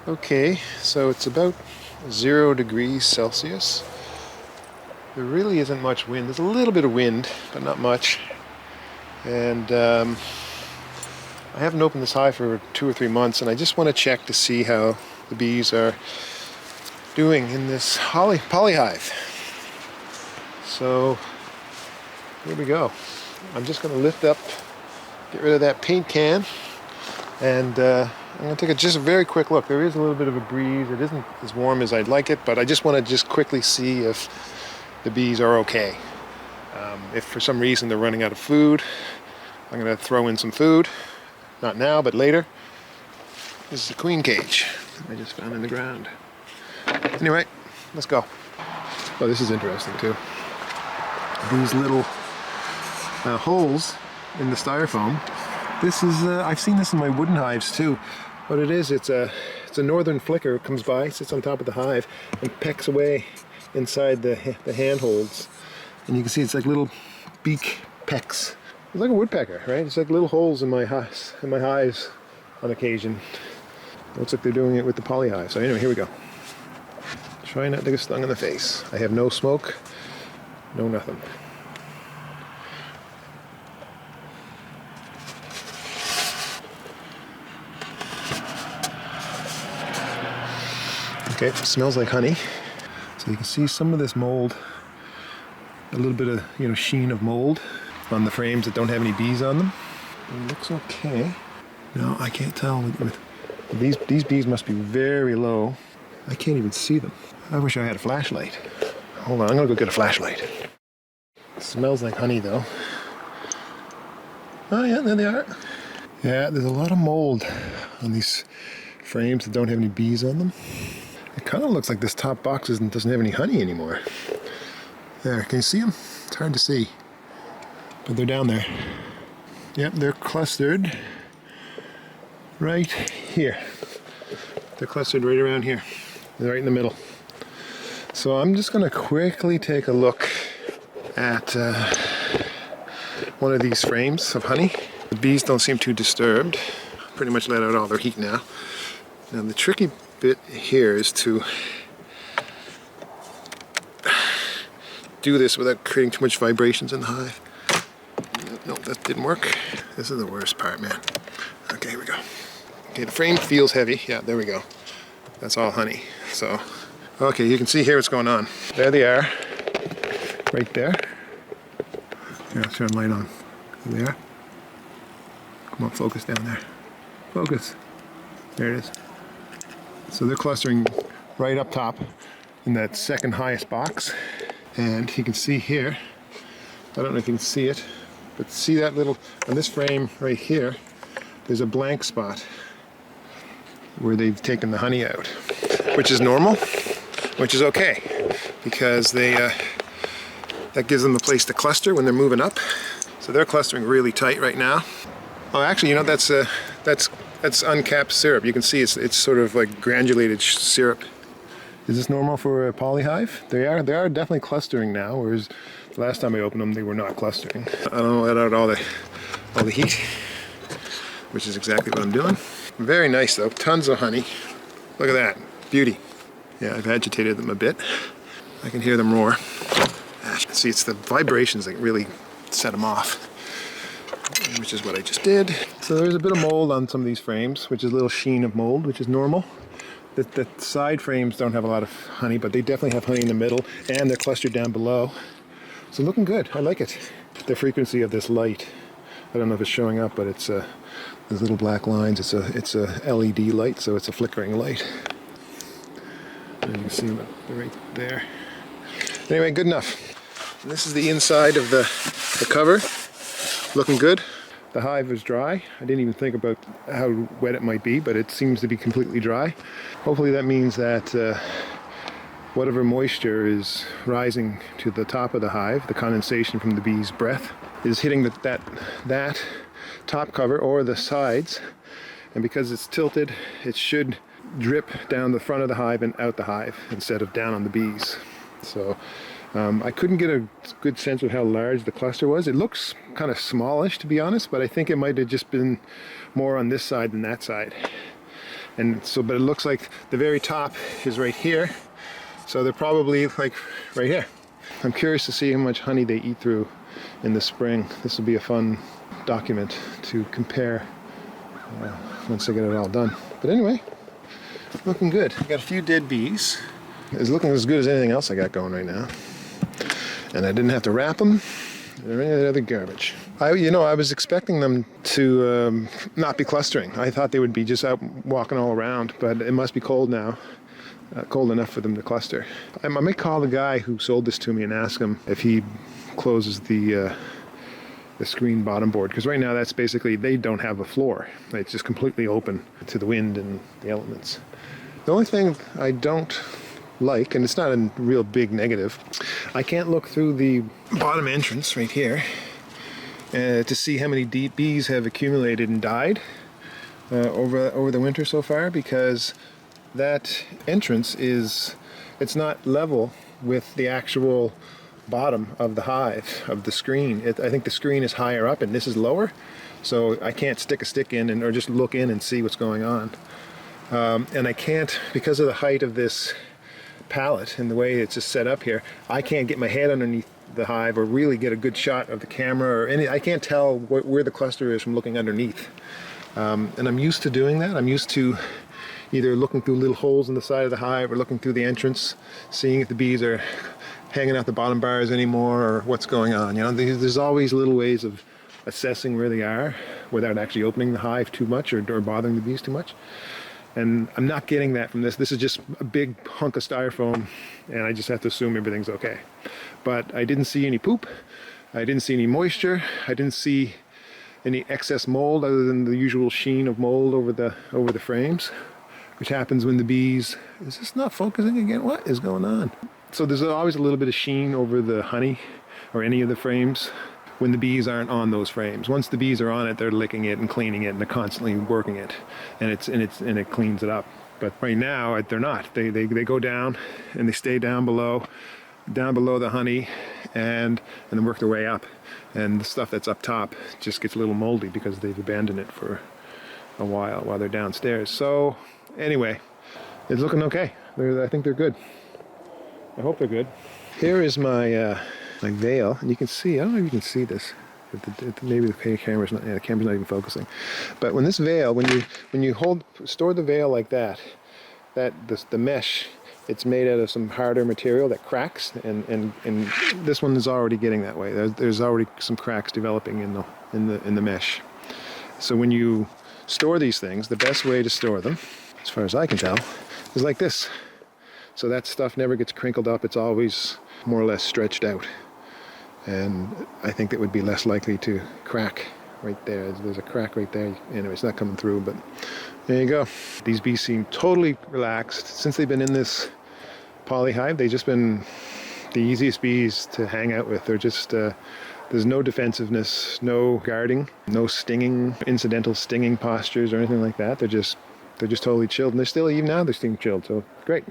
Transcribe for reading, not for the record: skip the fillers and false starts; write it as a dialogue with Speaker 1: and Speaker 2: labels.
Speaker 1: Okay, so it's about 0 degrees Celsius. There really isn't much wind. There's a little bit of wind, but not much. And I haven't opened this hive for 2 or 3 months, and I just want to check to see how the bees are doing in this poly hive. So here we go. I'm just going to lift up, get rid of that paint can, and I'm going to take just a very quick look. There is a little bit of a breeze. It isn't as warm as I'd like it, but I just want to just quickly see if the bees are okay. If for some reason they're running out of food, I'm going to throw in some food. Not now, but later. This is the queen cage I just found in the ground. Anyway, let's go. Oh, this is interesting too. These little holes in the styrofoam. This is I've seen this in my wooden hives too. What it is, it's a northern flicker. It comes by, sits on top of the hive, and pecks away inside the handholds. And you can see it's like little beak pecks. It's like a woodpecker, right? It's like little holes in my hives on occasion. Looks like they're doing it with the poly hive. So anyway, here we go. Try not to get stung in the face. I have no smoke, no nothing. Okay, it smells like honey. So you can see some of this mold, a little bit of sheen of mold on the frames that don't have any bees on them. It looks okay. No, I can't tell. These bees must be very low. I can't even see them. I wish I had a flashlight. Hold on, I'm gonna go get a flashlight. It smells like honey though. Oh yeah, there they are. Yeah, there's a lot of mold on these frames that don't have any bees on them. It kind of looks like this top box doesn't have any honey anymore. There, can you see them? It's hard to see, but they're down there. Yep, they're clustered right here. They're clustered right around here. They're right in the middle. So I'm just going to quickly take a look at one of these frames of honey. The bees don't seem too disturbed. Pretty much let out all their heat now. Now the tricky bit here is to do this without creating too much vibrations in the hive. No, that didn't work. This is the worst part, man. Okay, here we go. Okay, the frame feels heavy. Yeah, there we go. That's all honey. So, okay, you can see here what's going on. There they are, right there. Here, I'll turn the light on. There they are. Come on, focus down there. Focus. There it is. So they're clustering right up top in that second highest box. And you can see here, I don't know if you can see it, but see that little, on this frame right here, there's a blank spot where they've taken the honey out, which is normal, which is okay, because that gives them a place to cluster when they're moving up. So they're clustering really tight right now. Oh, actually, that's uncapped syrup. You can see it's sort of like granulated syrup. Is this normal for a poly hive? They are definitely clustering now, whereas the last time I opened them, they were not clustering. I don't let out all the heat, which is exactly what I'm doing. Very nice though, tons of honey. Look at that, beauty. Yeah, I've agitated them a bit. I can hear them roar. See, it's the vibrations that really set them off, which is what I just did. So there's a bit of mold on some of these frames, which is a little sheen of mold, which is normal. The side frames don't have a lot of honey, but they definitely have honey in the middle, and they're clustered down below. So looking good, I like it. The frequency of this light, I don't know if it's showing up, but it's there's little black lines. It's a LED light, so it's a flickering light. And you can see them right there. Anyway, good enough. And this is the inside of the cover. Looking good. The hive is dry. I didn't even think about how wet it might be, but it seems to be completely dry. Hopefully that means that whatever moisture is rising to the top of the hive, the condensation from the bee's breath, is hitting that top cover or the sides, and because it's tilted, it should drip down the front of the hive and out the hive instead of down on the bees. So I couldn't get a good sense of how large the cluster was. It looks kind of smallish, to be honest, but I think it might have just been more on this side than that side. And so, but it looks like the very top is right here. So they're probably like right here. I'm curious to see how much honey they eat through in the spring. This will be a fun document to compare once I get it all done. But anyway, looking good. I got a few dead bees. It's looking as good as anything else I got going right now. And I didn't have to wrap them or any other garbage. I was expecting them to not be clustering. I thought they would be just out walking all around, but it must be cold now. Cold enough for them to cluster. I may call the guy who sold this to me and ask him if he closes the screen bottom board, because right now that's basically, they don't have a floor. It's just completely open to the wind and the elements. The only thing I don't like, and it's not a real big negative, I can't look through the bottom entrance right here to see how many bees have accumulated and died over the winter so far, because that entrance it's not level with the actual bottom of the hive, of the screen. I think the screen is higher up and this is lower, so I can't stick a stick in or just look in and see what's going on. And I can't, because of the height of this pallet and the way it's just set up here, I can't get my head underneath the hive or really get a good shot of the camera or any. I can't tell where the cluster is from looking underneath. And I'm used to doing that. I'm used to either looking through little holes in the side of the hive or looking through the entrance, seeing if the bees are hanging out the bottom bars anymore or what's going on. There's always little ways of assessing where they are without actually opening the hive too much or bothering the bees too much. And I'm not getting that from this. This is just a big hunk of styrofoam, and I just have to assume everything's okay. But I didn't see any poop. I didn't see any moisture. I didn't see any excess mold other than the usual sheen of mold over the frames, which happens when the bees... Is this not focusing again? What is going on? So there's always a little bit of sheen over the honey or any of the frames when the bees aren't on those frames. Once the bees are on it, they're licking it and cleaning it, and they're constantly working it, and it cleans it up. But right now they're not. They go down and they stay down below the honey, and then work their way up. And the stuff that's up top just gets a little moldy because they've abandoned it for a while they're downstairs. So anyway, it's looking okay. I think they're good. I hope they're good. Here is my my veil, and you can see, I don't know if you can see this. Maybe the camera's not even focusing. But when this veil, when you store the veil like that, the mesh, it's made out of some harder material that cracks, and this one is already getting that way. There's already some cracks developing in the mesh. So when you store these things, the best way to store them, as far as I can tell, is like this. So that stuff never gets crinkled up. It's always more or less stretched out. And I think that would be less likely to crack right there. There's a crack right there. Anyway, it's not coming through, but there you go. These bees seem totally relaxed. Since they've been in this poly hive, they've just been the easiest bees to hang out with. They're just, there's no defensiveness, no guarding, no stinging, incidental stinging postures or anything like that. They're just totally chilled. And they're still, even now, they're staying chilled. So great.